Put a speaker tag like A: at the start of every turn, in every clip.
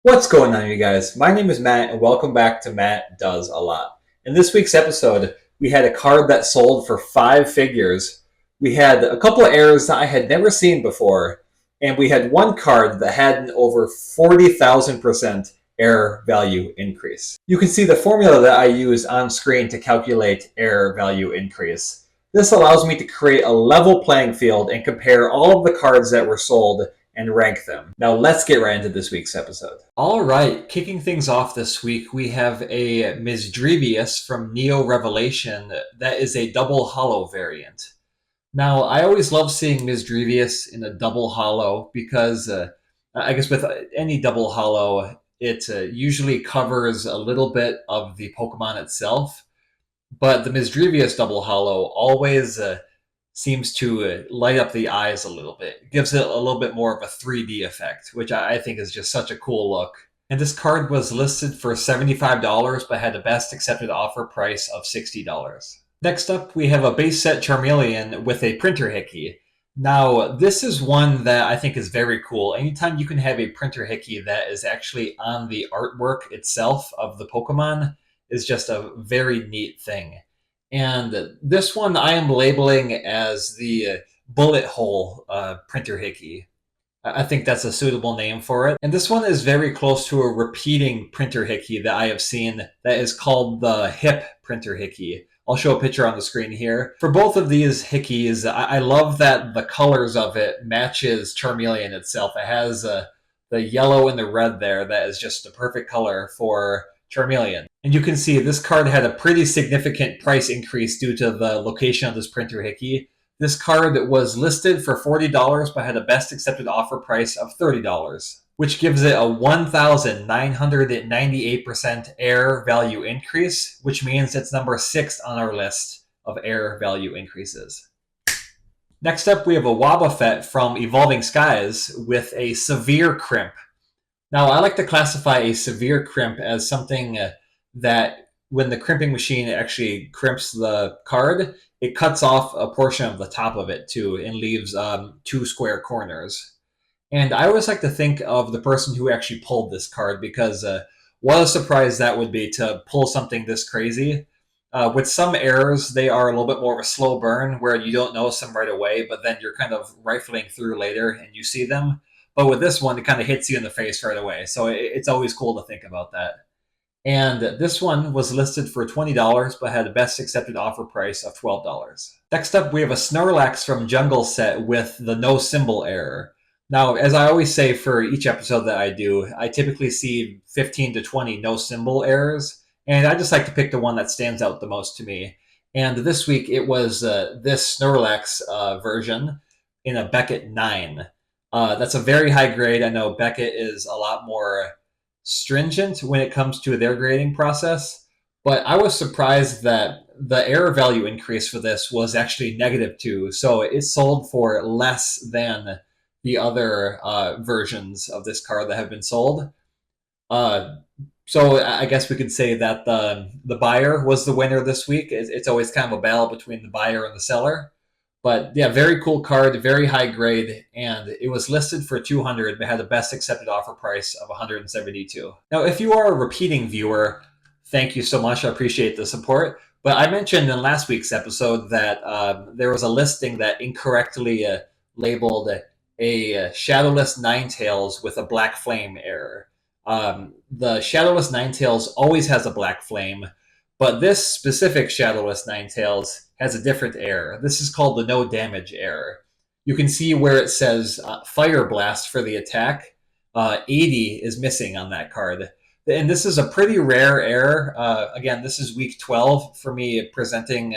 A: What's going on, you guys? My name is Matt, and welcome back to Matt Does a Lot. In this week's episode, we had a card that sold for five figures. We had a couple of errors that I had never seen before, and we had one card that had an over 40,000% error value increase. You can see the formula that I use on screen to calculate error value increase. This allows me to create a level playing field and compare all of the cards that were sold and rank them. Now let's get right into this week's episode. All right, kicking things off this week, we have a Misdrevious from Neo Revelation that is a double hollow variant. Now, I always love seeing Misdrevious in a double hollow because I guess with any double hollow, it usually covers a little bit of the Pokemon itself, but the Misdrevious double hollow always seems to light up the eyes a little bit. It gives it a little bit more of a 3D effect, which I think is just such a cool look. And this card was listed for $75, but had a best accepted offer price of $60. Next up, we have a base set Charmeleon with a printer hickey. Now, this is one that I think is very cool. Anytime you can have a printer hickey that is actually on the artwork itself of the Pokemon is just a very neat thing. And this one I am labeling as the bullet hole printer hickey. I think that's a suitable name for it. And this one is very close to a repeating printer hickey that I have seen that is called the hip printer hickey. I'll show a picture on the screen here. For both of these hickeys, I love that the colors of it matches Charmeleon itself. It has the yellow and the red there that is just a perfect color for Charmeleon. And you can see this card had a pretty significant price increase due to the location of this printer hickey. This card was listed for $40 but had a best accepted offer price of $30, which gives it a 1,998% error value increase, which means it's number 6 on our list of error value increases. Next up, we have a Wobbuffet from Evolving Skies with a severe crimp. Now, I like to classify a severe crimp as something that when the crimping machine actually crimps the card, it cuts off a portion of the top of it too and leaves 2 square corners. And I always like to think of the person who actually pulled this card because what a surprise that would be to pull something this crazy. With some errors, they are a little bit more of a slow burn where you don't notice them right away, but then you're kind of rifling through later and you see them. But with this one, it kind of hits you in the face right away. So it's always cool to think about that. And this one was listed for $20, but had a best accepted offer price of $12. Next up, we have a Snorlax from Jungle Set with the no symbol error. Now, as I always say for each episode that I do, I typically see 15 to 20 no symbol errors, and I just like to pick the one that stands out the most to me. And this week, it was this Snorlax version in a Beckett 9. That's a very high grade. I know Beckett is a lot more stringent when it comes to their grading process, but I was surprised that the error value increase for this was actually -2. So it sold for less than the other versions of this card that have been sold. So I guess we could say that the buyer was the winner this week. It's always kind of a battle between the buyer and the seller. But yeah, very cool card, very high grade, and it was listed for $200, but had the best accepted offer price of $172. Now, if you are a repeating viewer, thank you so much. I appreciate the support. But I mentioned in last week's episode that there was a listing that incorrectly labeled a Shadowless Ninetales with a Black Flame error. The Shadowless Ninetales always has a Black Flame, but this specific Shadowless Ninetales has a different error. This is called the no damage error. You can see where it says Fire Blast for the attack. 80 is missing on that card. And this is a pretty rare error. Again, this is week 12 for me presenting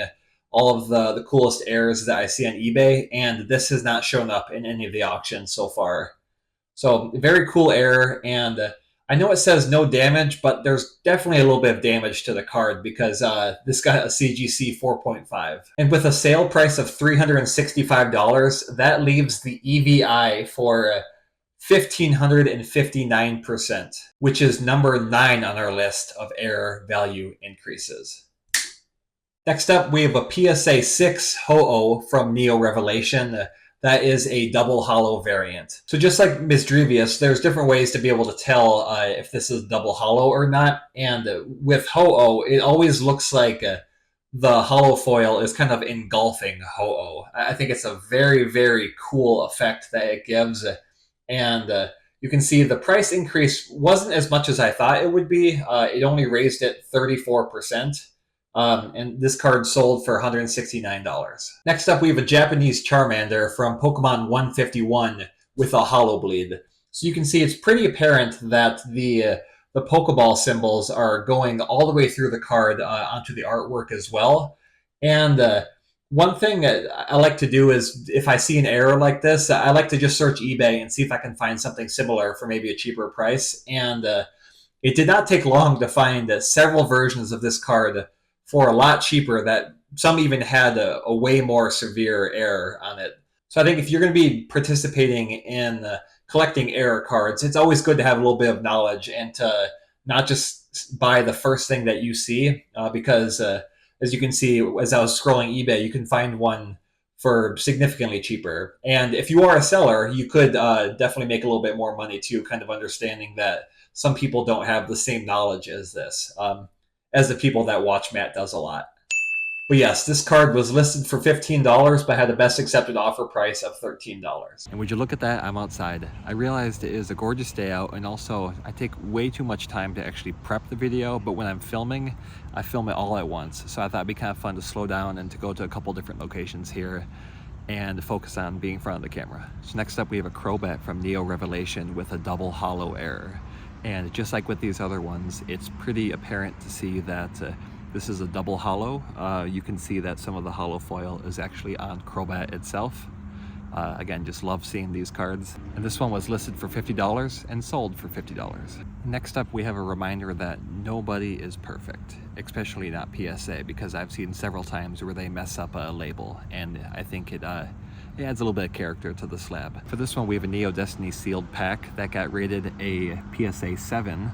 A: all of the coolest errors that I see on eBay, and this has not shown up in any of the auctions so far. So very cool error, and I know it says no damage, but there's definitely a little bit of damage to the card because this got a CGC 4.5. And with a sale price of $365, that leaves the EVI for 1,559%, which is number 9 on our list of error value increases. Next up, we have a PSA 6 Ho-Oh from Neo Revelation. that is a double hollow variant. So just like Misdrevious, there's different ways to be able to tell if this is double hollow or not. And with Ho-Oh, it always looks like the hollow foil is kind of engulfing Ho-Oh. I think it's a very, very cool effect that it gives. And you can see the price increase wasn't as much as I thought it would be. It only raised it 34%. And this card sold for $169. Next up, we have a Japanese Charmander from Pokemon 151 with a Hollow Bleed. So you can see it's pretty apparent that the Pokeball symbols are going all the way through the card onto the artwork as well. And one thing I like to do is, if I see an error like this, I like to just search eBay and see if I can find something similar for maybe a cheaper price. And it did not take long to find several versions of this card for a lot cheaper, that some even had a way more severe error on it. So I think if you're going to be participating in collecting error cards, it's always good to have a little bit of knowledge and to not just buy the first thing that you see, because as you can see, as I was scrolling eBay, you can find one for significantly cheaper. And if you are a seller, you could definitely make a little bit more money too, kind of understanding that some people don't have the same knowledge as this. As the people that watch Matt Does a Lot. But yes, this card was listed for $15, but had the best accepted offer price of $13.
B: And would you look at that, I'm outside. I realized it is a gorgeous day out, and also I take way too much time to actually prep the video, but when I'm filming, I film it all at once. So I thought it'd be kind of fun to slow down and to go to a couple different locations here and focus on being in front of the camera. So next up, we have a Crobat from Neo Revelation with a double hollow error. And just like with these other ones, it's pretty apparent to see that this is a double hollow. You can see that some of the hollow foil is actually on Crobat itself. Again, just love seeing these cards. And this one was listed for $50 and sold for $50. Next up, we have a reminder that nobody is perfect, especially not PSA, because I've seen several times where they mess up a label, and I think it adds a little bit of character to the slab. For this one, we have a Neo Destiny sealed pack that got rated a PSA 7,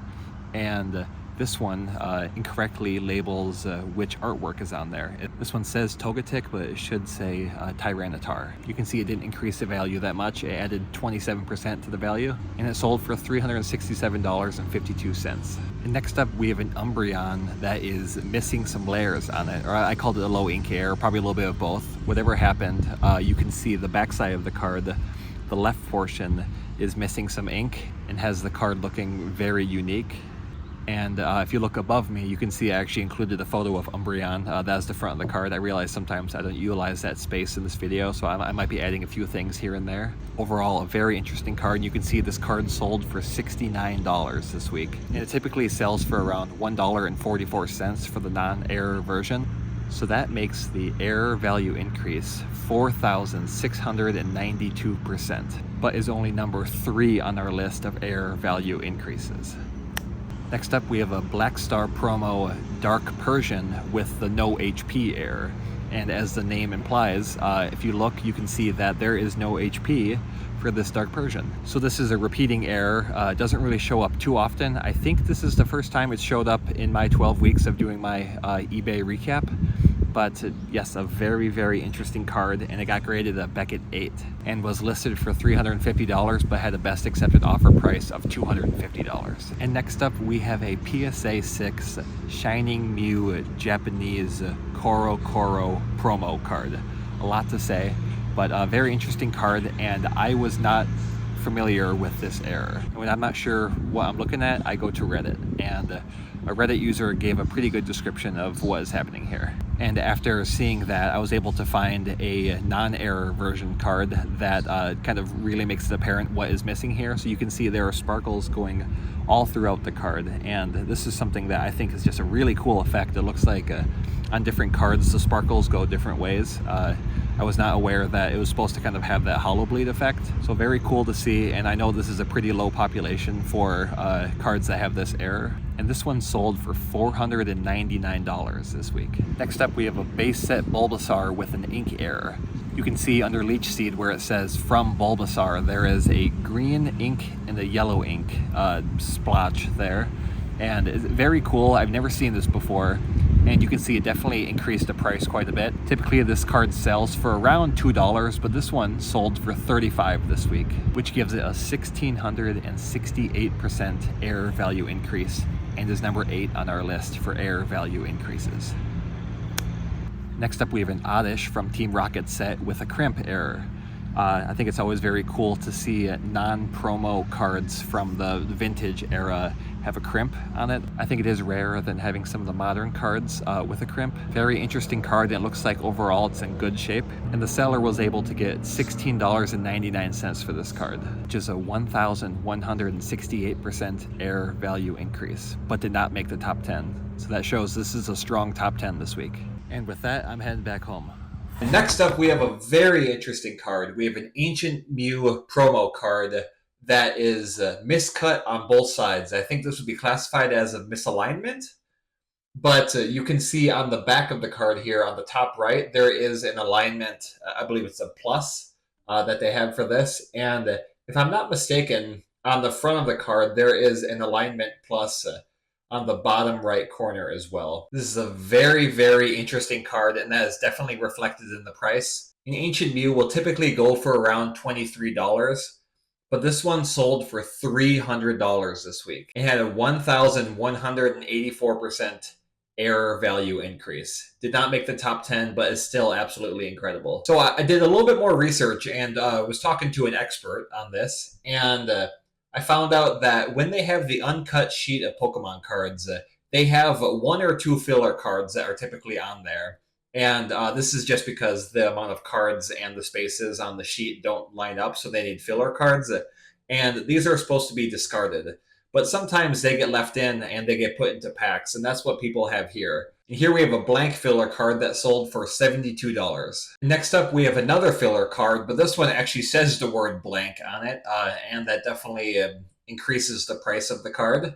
B: and this one incorrectly labels which artwork is on there. This one says Togetic, but it should say Tyranitar. You can see it didn't increase the value that much. It added 27% to the value, and it sold for $367.52. And next up, we have an Umbreon that is missing some layers on it, or I called it a low ink error, probably a little bit of both. Whatever happened, you can see the backside of the card, the left portion is missing some ink and has the card looking very unique. And if you look above me, you can see I actually included a photo of Umbreon. That's the front of the card. I realize sometimes I don't utilize that space in this video, so I might be adding a few things here and there. Overall, a very interesting card. You can see this card sold for $69 this week. And it typically sells for around $1.44 for the non-error version. So that makes the error value increase 4,692%, but is only number 3 on our list of error value increases. Next up, we have a Black Star promo Dark Persian with the no HP error. And as the name implies, if you look, you can see that there is no HP for this Dark Persian. So this is a repeating error. It doesn't really show up too often. I think this is the first time it showed up in my 12 weeks of doing my eBay recap. But yes, a very, very interesting card, and it got graded a Beckett 8 and was listed for $350, but had a best accepted offer price of $250. And next up, we have a PSA 6 Shining Mew Japanese Koro Koro promo card. A lot to say, but a very interesting card, and I was not familiar with this error. And when I'm not sure what I'm looking at, I go to Reddit, and a Reddit user gave a pretty good description of what is happening here. And after seeing that, I was able to find a non-error version card that kind of really makes it apparent what is missing here. So you can see there are sparkles going all throughout the card, and this is something that I think is just a really cool effect. It looks like on different cards the sparkles go different ways. I was not aware that it was supposed to kind of have that hollow bleed effect. So very cool to see, and I know this is a pretty low population for cards that have this error. And this one sold for $499 this week. Next up, we have a base set Bulbasaur with an ink error. You can see under Leech Seed where it says from Bulbasaur, there is a green ink and a yellow ink splotch there. And it's very cool. I've never seen this before. And you can see it definitely increased the price quite a bit. Typically this card sells for around $2, but this one sold for $35 this week, which gives it a 1,668% air value increase and is number 8 on our list for air value increases. Next up we have an Oddish from Team Rocket set with a crimp error. I think it's always very cool to see non-promo cards from the vintage era have a crimp on it. I think it is rarer than having some of the modern cards with a crimp. Very interesting card, and it looks like overall it's in good shape. And the seller was able to get $16.99 for this card, which is a 1,168% air value increase, but did not make the top 10. So that shows this is a strong top 10 this week. And with that, I'm heading back home.
A: And next up, we have a very interesting card. We have an Ancient Mew promo card that is miscut on both sides. I think this would be classified as a misalignment, but you can see on the back of the card here on the top right, there is an alignment. I believe it's a plus that they have for this. And if I'm not mistaken, on the front of the card, there is an alignment plus on the bottom right corner as well. This is a very, very interesting card, and that is definitely reflected in the price. An Ancient Mew will typically go for around $23, but this one sold for $300 this week. It had a 1,184% air value increase. Did not make the top 10, but is still absolutely incredible. So I did a little bit more research and was talking to an expert on this, and I found out that when they have the uncut sheet of Pokemon cards, they have 1 or 2 filler cards that are typically on there. And this is just because the amount of cards and the spaces on the sheet don't line up, so they need filler cards. And these are supposed to be discarded. But sometimes they get left in and they get put into packs, and that's what people have here. And here we have a blank filler card that sold for $72. Next up, we have another filler card, but this one actually says the word blank on it, and that definitely increases the price of the card.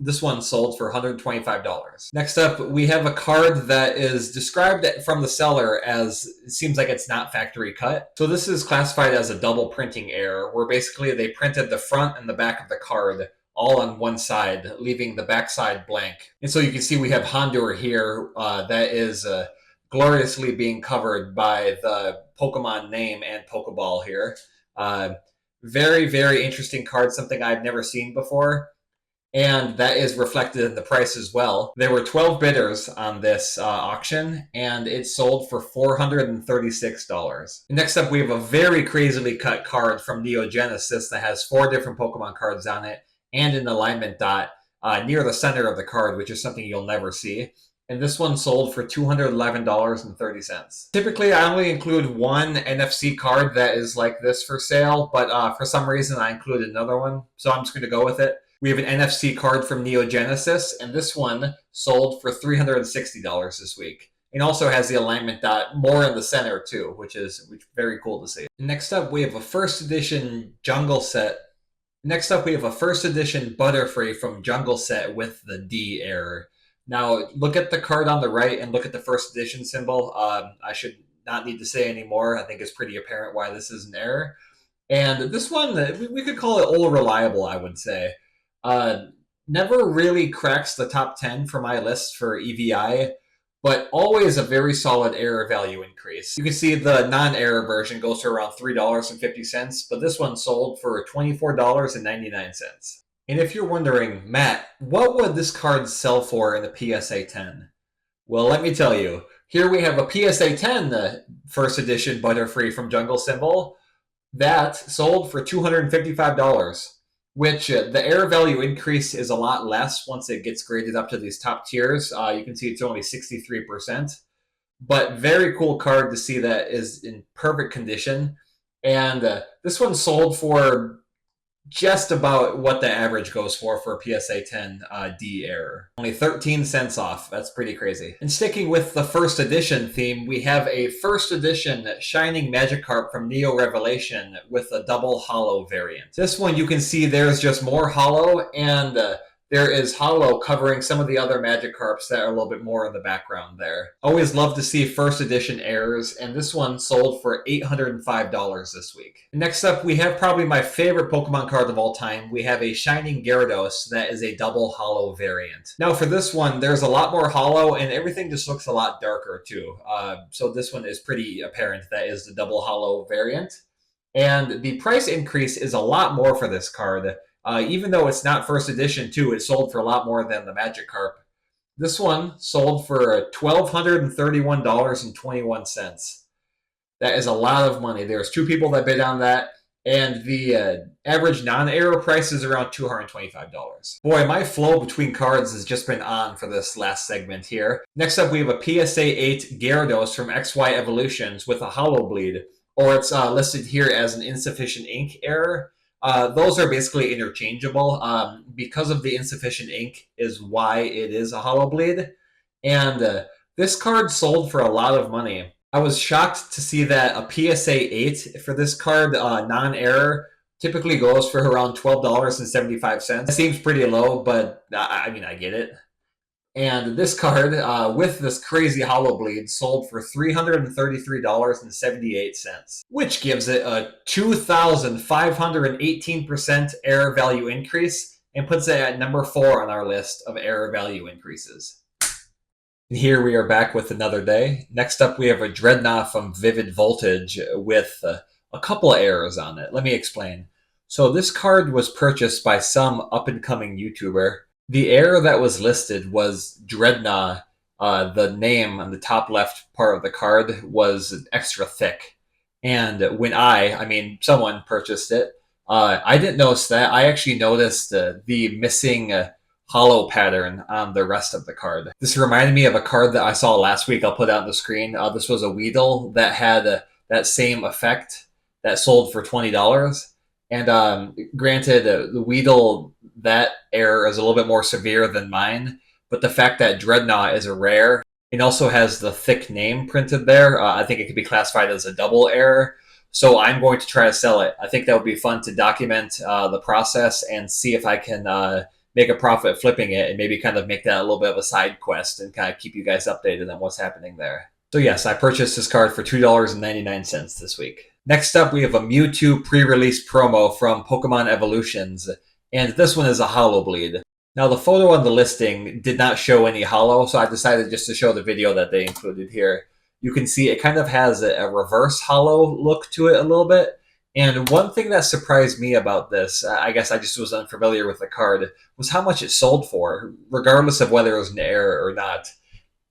A: This one sold for $125. Next up, we have a card that is described from the seller as, it seems like it's not factory cut. So this is classified as a double printing error, where basically they printed the front and the back of the card all on one side, leaving the back side blank. And so you can see we have Hondur here that is gloriously being covered by the Pokemon name and Pokeball here. Very, very interesting card, something I've never seen before. And that is reflected in the price as well. There were 12 bidders on this auction, and it sold for $436. Next up, we have a very crazily cut card from Neo Genesis that has 4 different Pokemon cards on it, and an alignment dot near the center of the card, which is something you'll never see. And this one sold for $211.30. Typically, I only include one NFC card that is like this for sale, but for some reason I included another one, so I'm just going to go with it. We have an NFC card from Neo Genesis, and this one sold for $360 this week. It also has the alignment dot more in the center too, which is very cool to see. Next up, we have a first edition Jungle set. Next up, we have a first edition Butterfree from Jungle set with the D error. Now, look at the card on the right and look at the first edition symbol. I should not need to say any more. I think it's pretty apparent why this is an error. And this one, we could call it old reliable, I would say. Never really cracks the top 10 for my list for EVI, but always a very solid error value increase. You can see the non-error version goes to around $3.50, but this one sold for $24.99. And if you're wondering, Matt, what would this card sell for in a PSA 10? Well, let me tell you. Here we have a PSA 10 first edition Butterfree from Jungle symbol. That sold for $255, which the error value increase is a lot less once it gets graded up to these top tiers. You can see it's only 63%. But very cool card to see that is in perfect condition. And this one sold for just about what the average goes for a PSA 10 D error. Only 13 cents off. That's pretty crazy. And sticking with the first edition theme, we have a first edition Shining Magikarp from Neo Revelation with a double hollow variant. This one you can see there's just more hollow, and there is holo covering some of the other Magikarps that are a little bit more in the background there. Always love to see first edition airs, and this one sold for $805 this week. Next up, we have probably my favorite Pokemon card of all time. We have a Shining Gyarados that is a double holo variant. Now for this one, there's a lot more holo, and everything just looks a lot darker too. So this one is pretty apparent that is the double holo variant. And the price increase is a lot more for this card. Even though it's not first edition, too, it sold for a lot more than the Magikarp. This one sold for $1,231.21. That is a lot of money. There's two people that bid on that, and the average non-error price is around $225. Boy, my flow between cards has just been on for this last segment here. Next up, we have a PSA 8 Gyarados from XY Evolutions with a holo bleed, or it's listed here as an insufficient ink error. Those are basically interchangeable. Because of the insufficient ink is why it is a holo bleed. And this card sold for a lot of money. I was shocked to see that a PSA 8 for this card, non-error, typically goes for around $12.75. It seems pretty low, but I mean, I get it. And this card, with this crazy holo bleed, sold for $333.78, which gives it a 2,518% error value increase and puts it at number 4 on our list of error value increases. And here we are back with another day. Next up, we have a Dreadnought from Vivid Voltage with a couple of errors on it. Let me explain. So this card was purchased by some up-and-coming YouTuber. The error that was listed was Dreadnought. The name on the top left part of the card was extra thick. And when someone purchased it, I didn't notice that. I actually noticed the missing holo pattern on the rest of the card. This reminded me of a card that I saw last week. I'll put it on the screen. This was a Weedle that had that same effect that sold for $20. And granted, the Weedle, that error is a little bit more severe than mine, but the fact that Dreadnought is a rare and also has the thick name printed there, I think it could be classified as a double error. So I'm going to try to sell it. I think that would be fun to document the process and see if I can make a profit flipping it and maybe kind of make that a little bit of a side quest and kind of keep you guys updated on what's happening there. So yes, I purchased this card for $2.99 this week. Next up, we have a Mewtwo pre-release promo from Pokemon Evolutions, and this one is a holo bleed. Now, the photo on the listing did not show any holo, so I decided just to show the video that they included here. You can see it kind of has a reverse holo look to it a little bit. And one thing that surprised me about this, I guess I just was unfamiliar with the card, was how much it sold for, regardless of whether it was an error or not.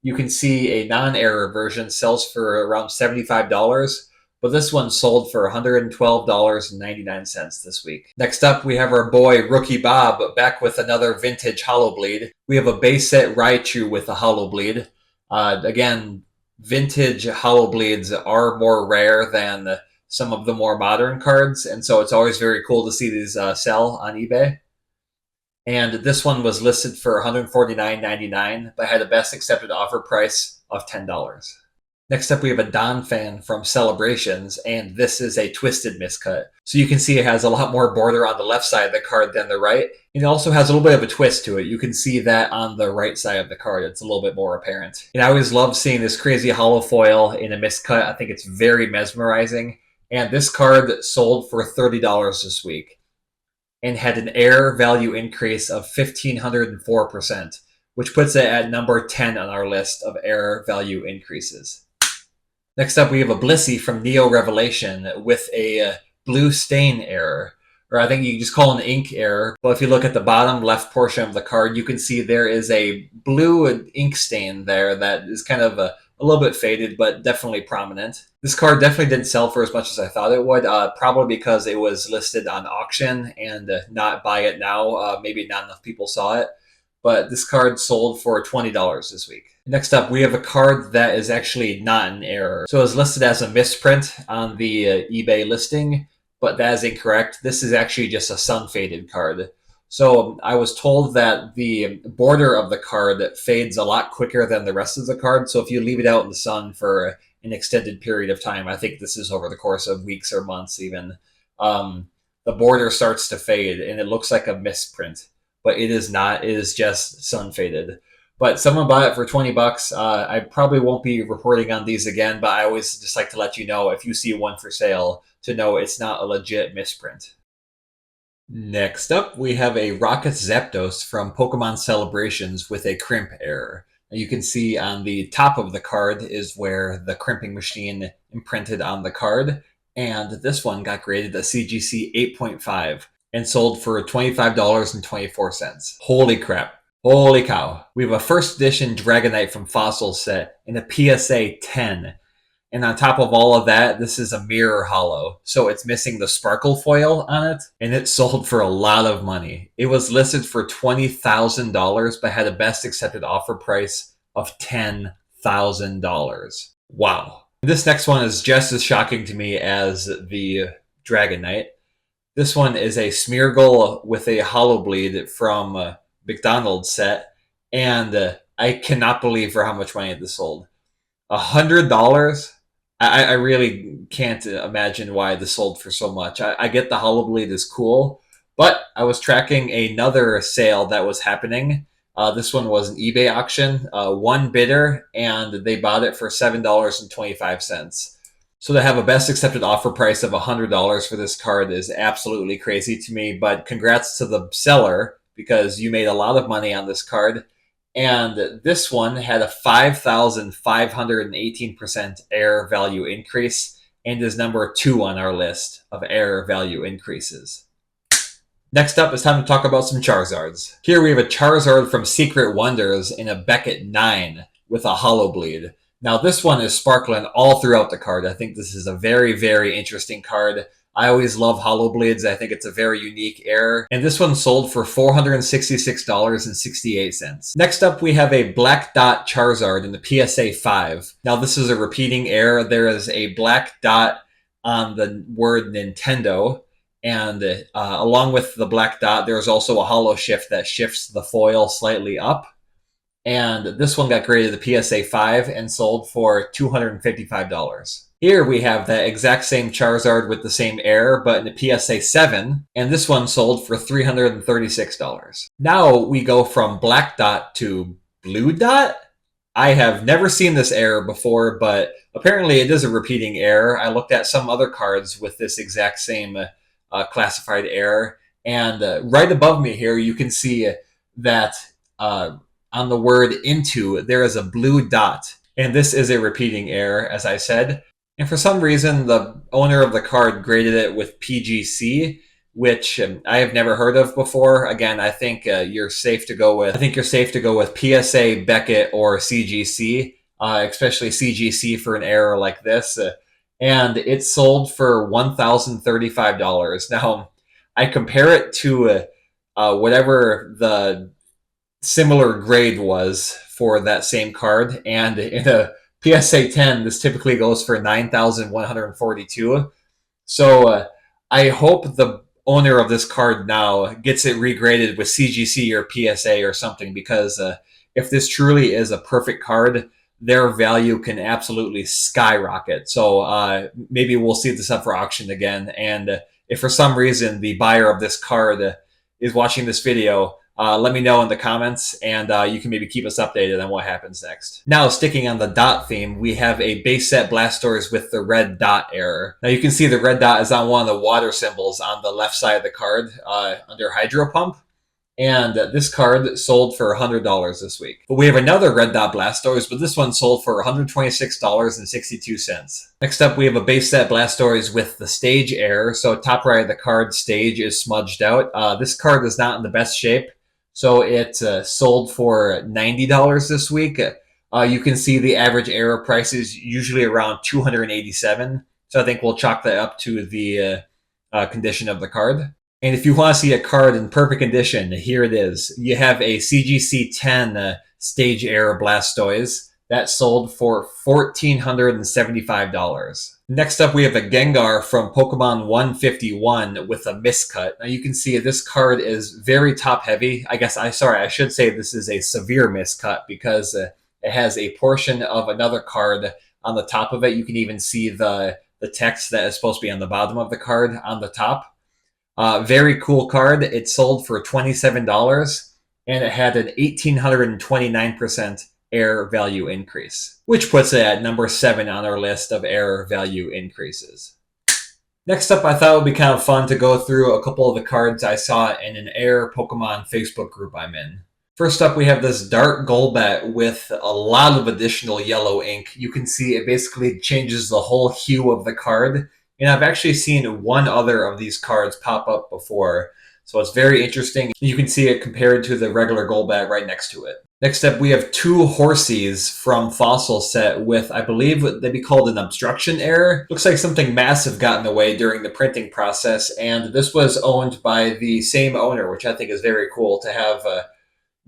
A: You can see a non-error version sells for around $75, but this one sold for $112.99 this week. Next up, we have our boy Rookie Bob back with another vintage holo bleed. We have a base set Raichu with a holo bleed. Again, vintage holo bleeds are more rare than some of the more modern cards, and so it's always very cool to see these sell on eBay. And this one was listed for $149.99, but had a best accepted offer price of $10. Next up, we have a Don fan from Celebrations, and this is a twisted miscut. So you can see it has a lot more border on the left side of the card than the right. And it also has a little bit of a twist to it. You can see that on the right side of the card. It's a little bit more apparent. And I always love seeing this crazy holo foil in a miscut. I think it's very mesmerizing. And this card sold for $30 this week and had an error value increase of 1,504%, which puts it at number 10 on our list of error value increases. Next up, we have a Blissey from Neo Revelation with a blue stain error, or I think you can just call it an ink error. But if you look at the bottom left portion of the card, you can see there is a blue ink stain there that is kind of a little bit faded, but definitely prominent. This card definitely didn't sell for as much as I thought it would, probably because it was listed on auction and not buy it now. Maybe not enough people saw it. But this card sold for $20 this week. Next up, we have a card that is actually not an error. So it's listed as a misprint on the eBay listing, but that is incorrect. This is actually just a sun-faded card. So I was told that the border of the card fades a lot quicker than the rest of the card. So if you leave it out in the sun for an extended period of time, I think this is over the course of weeks or months even, the border starts to fade and it looks like a misprint. but it is not. It is just sun faded. But someone bought it for 20 bucks. I probably won't be reporting on these again, but I always just like to let you know if you see one for sale to know it's not a legit misprint. Next up, we have a Rocket Zapdos from Pokemon Celebrations with a crimp error. Now you can see on the top of the card is where the crimping machine imprinted on the card, and this one got graded a CGC 8.5 and sold for $25.24. Holy crap. Holy cow. We have a first edition Dragonite from Fossil set and a PSA 10. And on top of all of that, this is a mirror hollow. So it's missing the sparkle foil on it. And it sold for a lot of money. It was listed for $20,000, but had a best accepted offer price of $10,000. Wow. This next one is just as shocking to me as the Dragonite. This one is a Smeargle with a hollow bleed from McDonald's set. And I cannot believe for how much money this sold. $100? I really can't imagine why this sold for so much. I get the hollow bleed is cool, but I was tracking another sale that was happening. This one was an eBay auction, one bidder, and they bought it for $7.25. So to have a best accepted offer price of $100 for this card is absolutely crazy to me, but congrats to the seller because you made a lot of money on this card. And this one had a 5,518% error value increase and is number 2 on our list of error value increases. Next up, it's time to talk about some Charizards. Here we have a Charizard from Secret Wonders in a Beckett 9 with a hollow bleed. Now this one is sparkling all throughout the card. I think this is a very, very interesting card. I always love hollow bleeds. I think it's a very unique error. And this one sold for $466.68. Next up, we have a black dot Charizard in the PSA 5. Now this is a repeating error. There is a black dot on the word Nintendo. And along with the black dot, there's also a hollow shift that shifts the foil slightly up. And this one got graded the PSA 5 and sold for $255. Here we have that exact same Charizard with the same error, but in the PSA 7, and this one sold for $336. Now we go from black dot to blue dot. I have never seen this error before, but apparently it is a repeating error. I looked at some other cards with this exact same classified error, and right above me here you can see that on the word into, there is a blue dot, and this is a repeating error, as I said. And for some reason, the owner of the card graded it with PGC, which I have never heard of before. Again, I think you're safe to go with. I think you're safe to go with PSA, Beckett, or CGC, especially CGC for an error like this. And it sold for $1,035. Now, I compare it to whatever the similar grade was for that same card, and in a PSA 10, this typically goes for $9,142. So I hope the owner of this card now gets it regraded with CGC or PSA or something, because if this truly is a perfect card, their value can absolutely skyrocket. So maybe we'll see this up for auction again. And if for some reason the buyer of this card is watching this video, let me know in the comments, and you can maybe keep us updated on what happens next. Now, sticking on the dot theme, we have a base set Blastoise with the red dot error. Now, you can see the red dot is on one of the water symbols on the left side of the card under Hydro Pump. And this card sold for $100 this week. But we have another red dot Blastoise, but this one sold for $126.62. Next up, we have a base set Blastoise with the stage error. So top right of the card, stage is smudged out. This card is not in the best shape, so it sold for $90 this week. You can see the average error price is usually around $287. So I think we'll chalk that up to the condition of the card. And if you want to see a card in perfect condition, here it is. You have a CGC 10 stage error Blastoise that sold for $1,475. Next up, we have a Gengar from Pokemon 151 with a miscut. Now you can see this card is very top heavy. I should say this is a severe miscut, because it has a portion of another card on the top of it. You can even see the text that is supposed to be on the bottom of the card on the top. Very cool card. It sold for $27 and it had an 1,829% air value increase, which puts it at number 7 on our list of air value increases. Next up, I thought it would be kind of fun to go through a couple of the cards I saw in an Air Pokemon Facebook group I'm in. First up, we have this Dark Golbat with a lot of additional yellow ink. You can see it basically changes the whole hue of the card. And I've actually seen one other of these cards pop up before. So it's very interesting. You can see it compared to the regular Golbat right next to it. Next up, we have 2 Horsies from Fossil set with, I believe, what they'd be called an obstruction error. Looks like something massive got in the way during the printing process, and this was owned by the same owner, which I think is very cool to have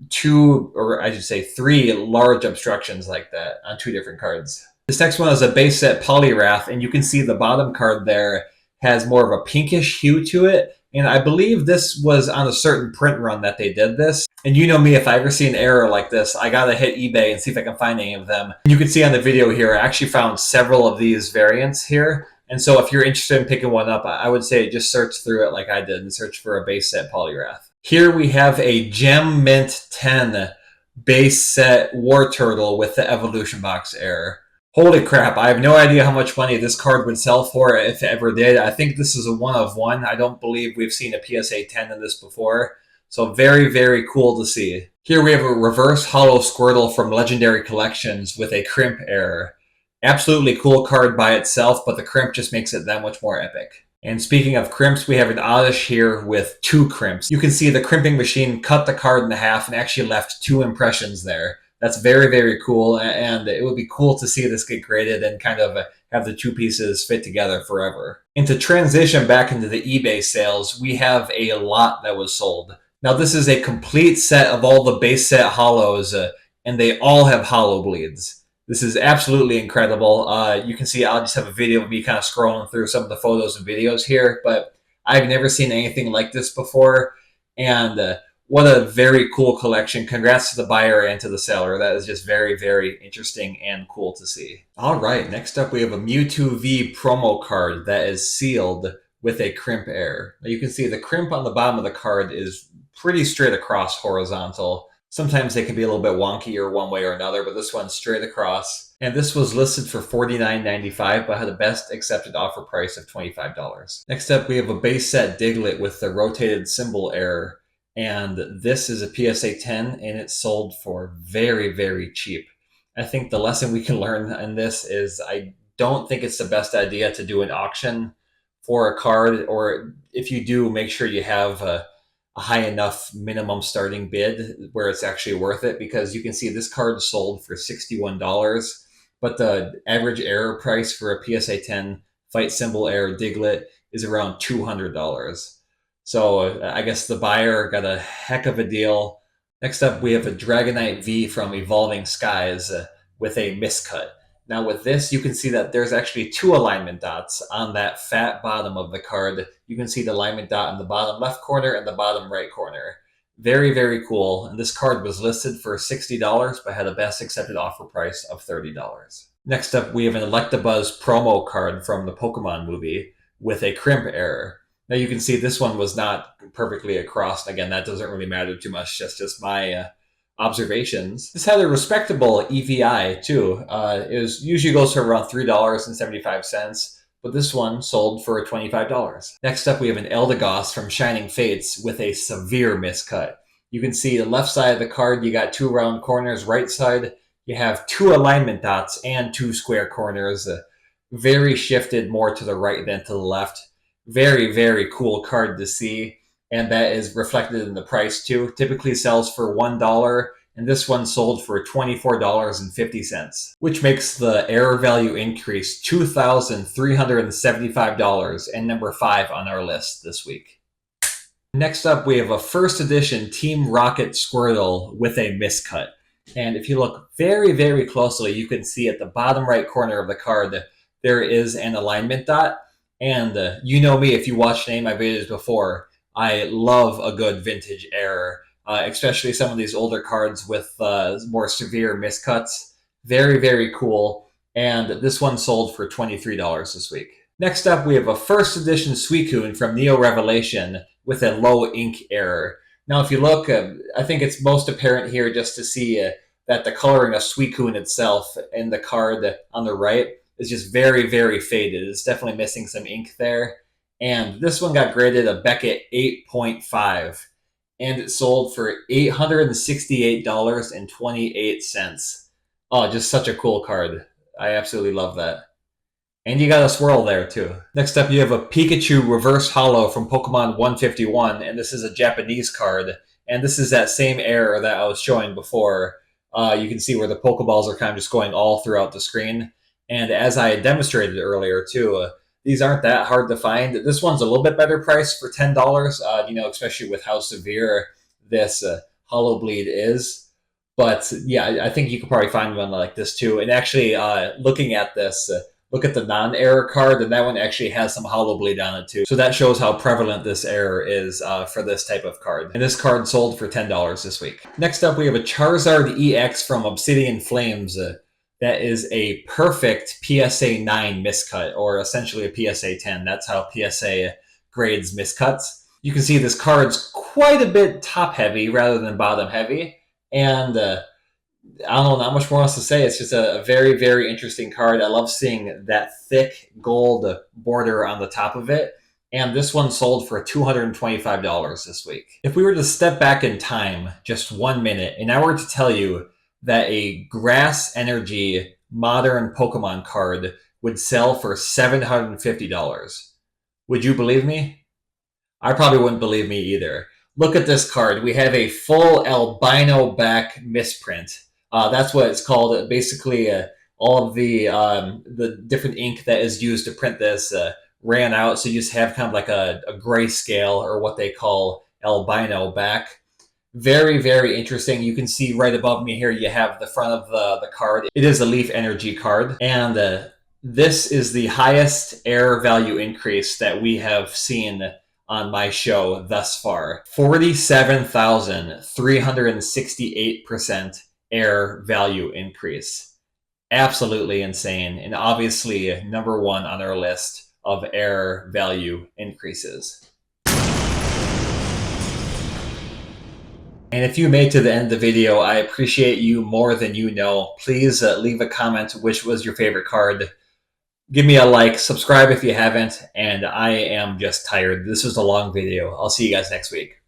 A: 2, or I should say 3 large obstructions like that on 2 different cards. This next one is a base set Poliwrath, and you can see the bottom card there has more of a pinkish hue to it. And I believe this was on a certain print run that they did this. And you know me, if I ever see an error like this, I gotta hit eBay and see if I can find any of them. You can see on the video here, I actually found several of these variants here. And so if you're interested in picking one up, I would say just search through it like I did and search for a base set Poliwrath. Here we have a Gem Mint 10 base set War Turtle with the Evolution Box error. Holy crap, I have no idea how much money this card would sell for if it ever did. I think this is a one of one. I don't believe we've seen a PSA 10 in this before. So very, very cool to see. Here we have a reverse hollow Squirtle from Legendary Collections with a crimp error. Absolutely cool card by itself, but the crimp just makes it that much more epic. And speaking of crimps, we have an Oddish here with 2 crimps. You can see the crimping machine cut the card in half and actually left 2 impressions there. That's very, very cool, and it would be cool to see this get graded and kind of have the 2 pieces fit together forever. And to transition back into the eBay sales, we have a lot that was sold. Now this is a complete set of all the base set hollows, and they all have hollow bleeds. This is absolutely incredible. You can see I'll just have a video of me kind of scrolling through some of the photos and videos here, but I've never seen anything like this before, and what a very cool collection. Congrats to the buyer and to the seller. That is just very, very interesting and cool to see. All right, next up we have a Mewtwo V promo card that is sealed with a crimp error. Now you can see the crimp on the bottom of the card is pretty straight across horizontal. Sometimes they can be a little bit wonkier one way or another, but this one's straight across. And this was listed for $49.95, but had a best accepted offer price of $25. Next up, we have a base set Diglett with the rotated symbol error. And this is a PSA 10, and it's sold for very, very cheap. I think the lesson we can learn in this is I don't think it's the best idea to do an auction for a card, or if you do, make sure you have a high enough minimum starting bid where it's actually worth it, because you can see this card sold for $61, but the average error price for a PSA 10 fight symbol error Diglett is around $200. So I guess the buyer got a heck of a deal. Next up, we have a Dragonite V from Evolving Skies with a miscut. Now with this, you can see that there's actually 2 alignment dots on that fat bottom of the card. You can see the alignment dot in the bottom left corner and the bottom right corner. Very, very cool. And this card was listed for $60, but had a best accepted offer price of $30. Next up, we have an Electabuzz promo card from the Pokemon movie with a crimp error. Now you can see this one was not perfectly across. Again, that doesn't really matter too much. That's just my observations. This had a respectable EVI too. It usually goes for around $3.75, but this one sold for $25. Next up, we have an Eldegoss from Shining Fates with a severe miscut. You can see the left side of the card, you got 2 round corners. Right side, you have 2 alignment dots and 2 square corners. Very shifted more to the right than to the left. Very, very cool card to see, and that is reflected in the price too. Typically sells for $1, and this one sold for $24.50, which makes the error value increase $2,375 and number 5 on our list this week. Next up, we have a first edition Team Rocket Squirtle with a miscut. And if you look very, very closely, you can see at the bottom right corner of the card, there is an alignment dot. And you know me, if you watched any of my videos before, I love a good vintage error, especially some of these older cards with more severe miscuts. Very, very cool. And this one sold for $23 this week. Next up, we have a first edition Suicune from Neo Revelation with a low ink error. Now, if you look, I think it's most apparent here just to see that the coloring of Suicune itself in the card on the right is just very, very faded. It's definitely missing some ink there. And this one got graded a Beckett 8.5, and it sold for $868.28. Oh, just such a cool card. I absolutely love that. And you got a swirl there too. Next up, you have a Pikachu Reverse Holo from Pokemon 151, and this is a Japanese card. And this is that same error that I was showing before. You can see where the Pokeballs are kind of just going all throughout the screen. And as I had demonstrated earlier too, these aren't that hard to find. This one's a little bit better priced for $10. Especially with how severe this Holo Bleed is. But yeah, I think you could probably find one like this too. And actually, looking at this. Look at the non-error card, and that one actually has some hollow bleed on it too. So that shows how prevalent this error is for this type of card. And this card sold for $10 this week. Next up, we have a Charizard EX from Obsidian Flames. That is a perfect PSA 9 miscut, or essentially a PSA 10. That's how PSA grades miscuts. You can see this card's quite a bit top-heavy rather than bottom-heavy. And I don't know, not much more else to say. It's just a very, very interesting card. I love seeing that thick gold border on the top of it. And this one sold for $225 this week. If we were to step back in time just 1 minute, and I were to tell you that a Grass Energy modern Pokemon card would sell for $750, would you believe me? I probably wouldn't believe me either. Look at this card. We have a full albino back misprint. That's what it's called. Basically, all of the different ink that is used to print this ran out, so you just have kind of like a grayscale, or what they call albino back. Very, very interesting. You can see right above me here, you have the front of the card. It is a Leaf Energy card, and this is the highest air value increase that we have seen on my show thus far. 47,368% air value increase. Absolutely insane, and obviously number one on our list of air value increases. And if you made to the end of the video, I appreciate you more than you know. Please leave a comment which was your favorite card. Give me a like, subscribe if you haven't, and I am just tired. This was a long video. I'll see you guys next week.